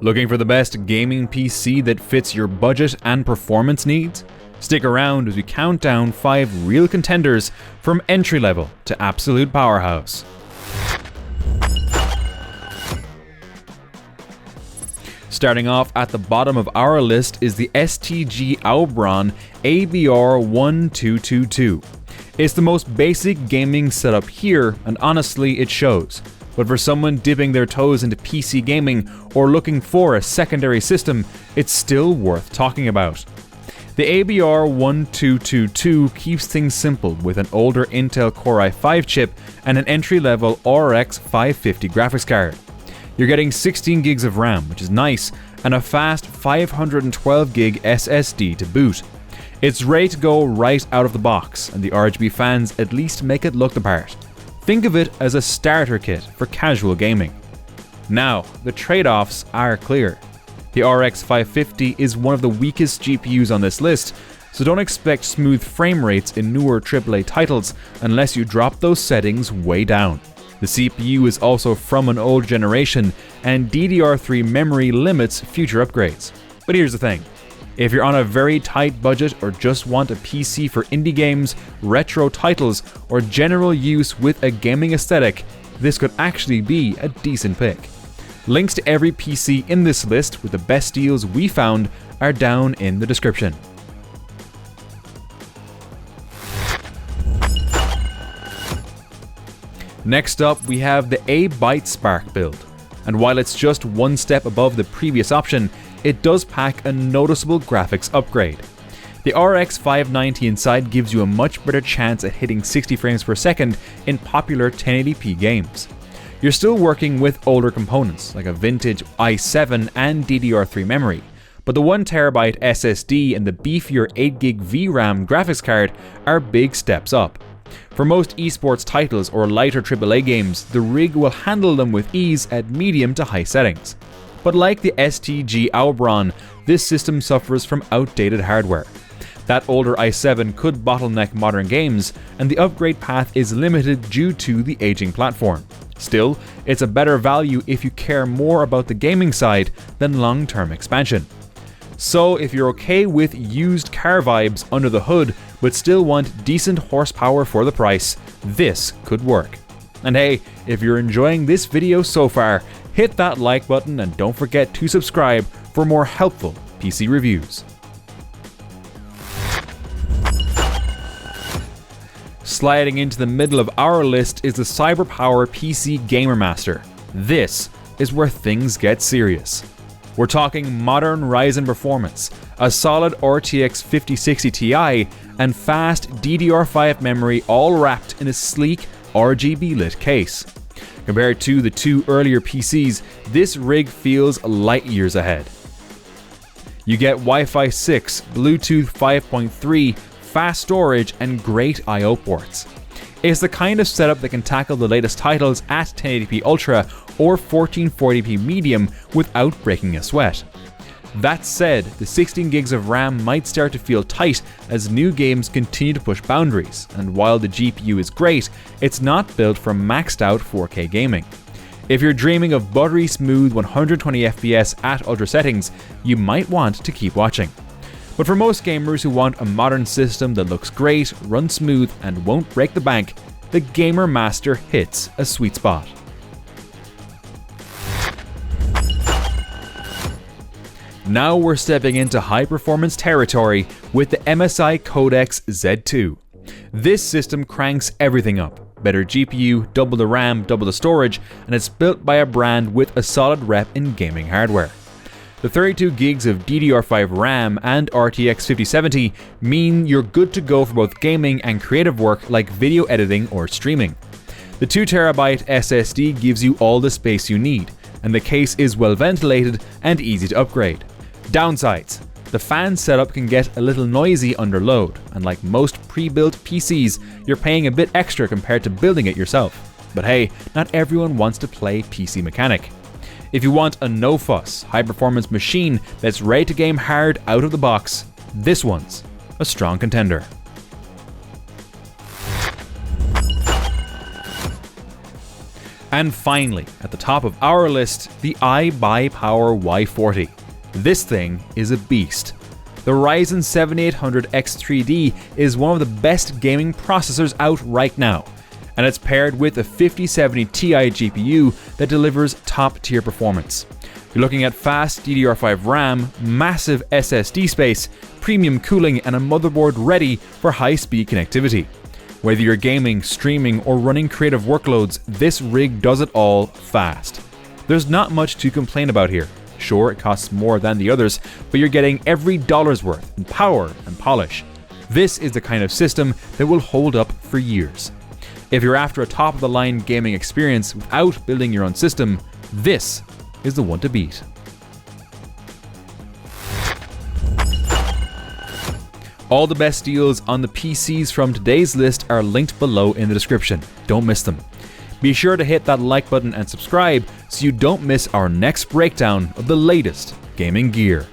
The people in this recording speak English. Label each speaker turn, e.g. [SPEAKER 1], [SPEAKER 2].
[SPEAKER 1] Looking for the best gaming PC that fits your budget and performance needs? Stick around as we count down 5 real contenders from entry level to absolute powerhouse. Starting off at the bottom of our list is the STGAubron ABR1222. It's the most basic gaming setup here, and honestly it shows. But for someone dipping their toes into PC gaming or looking for a secondary system, it's still worth talking about. The ABR1222 keeps things simple with an older Intel Core i5 chip and an entry-level RX 550 graphics card. You're getting 16 gigs of RAM, which is nice, and a fast 512 gig SSD to boot. It's ready to go right out of the box, and the RGB fans at least make it look the part. Think of it as a starter kit for casual gaming. Now, the trade-offs are clear. The RX 550 is one of the weakest GPUs on this list, so don't expect smooth frame rates in newer AAA titles unless you drop those settings way down. The CPU is also from an old generation, and DDR3 memory limits future upgrades. But here's the thing. If you're on a very tight budget or just want a PC for indie games, retro titles, or general use with a gaming aesthetic, this could actually be a decent pick. Links to every PC in this list with the best deals we found are down in the description. Next up, we have the abytespark build, and while it's just one step above the previous option, it does pack a noticeable graphics upgrade. The RX 590 inside gives you a much better chance at hitting 60 frames per second in popular 1080p games. You're still working with older components like a vintage i7 and DDR3 memory, but the 1TB SSD and the beefier 8GB VRAM graphics card are big steps up. For most esports titles or lighter AAA games, the rig will handle them with ease at medium to high settings. But like the STGAubron, this system suffers from outdated hardware. That older i7 could bottleneck modern games, and the upgrade path is limited due to the aging platform. Still, it's a better value if you care more about the gaming side than long-term expansion. So if you're okay with used car vibes under the hood, but still want decent horsepower for the price, this could work. And hey, if you're enjoying this video so far, hit that like button and don't forget to subscribe for more helpful PC reviews. Sliding into the middle of our list is the CyberpowerPC Gamer Master. This is where things get serious. We're talking modern Ryzen performance, a solid RTX 5060 Ti, and fast DDR5 memory all wrapped in a sleek RGB lit case. Compared to the 2 earlier PCs, this rig feels light years ahead. You get Wi-Fi 6, Bluetooth 5.3, fast storage, and great I/O ports. It's the kind of setup that can tackle the latest titles at 1080p Ultra or 1440p medium without breaking a sweat. That said, the 16 gigs of RAM might start to feel tight as new games continue to push boundaries, and while the GPU is great, it's not built for maxed out 4K gaming. If you're dreaming of buttery smooth 120 FPS at ultra settings, you might want to keep watching. But for most gamers who want a modern system that looks great, runs smooth, and won't break the bank, the Gamer Master hits a sweet spot. Now we're stepping into high performance territory with the MSI Codex Z2. This system cranks everything up. Better GPU, double the RAM, double the storage, and it's built by a brand with a solid rep in gaming hardware. The 32 gigs of DDR5 RAM and RTX 5070 mean you're good to go for both gaming and creative work like video editing or streaming. The 2TB SSD gives you all the space you need, and the case is well ventilated and easy to upgrade. Downsides: the fan setup can get a little noisy under load, and like most pre-built PCs, you're paying a bit extra compared to building it yourself. But hey, not everyone wants to play PC mechanic. If you want a no-fuss, high-performance machine that's ready to game hard out of the box, this one's a strong contender. And finally, at the top of our list, the iBUYPOWER Y40. This thing is a beast. The Ryzen 7800X3D is one of the best gaming processors out right now, and it's paired with a 5070 Ti GPU that delivers top-tier performance. You're looking at fast DDR5 RAM, massive SSD space, premium cooling, and a motherboard ready for high-speed connectivity. Whether you're gaming, streaming, or running creative workloads, this rig does it all fast. There's not much to complain about here. Sure, it costs more than the others, but you're getting every dollar's worth in power and polish. This is the kind of system that will hold up for years. If you're after a top-of-the-line gaming experience without building your own system, this is the one to beat. All the best deals on the PCs from today's list are linked below in the description. Don't miss them. Be sure to hit that like button and subscribe so you don't miss our next breakdown of the latest gaming gear.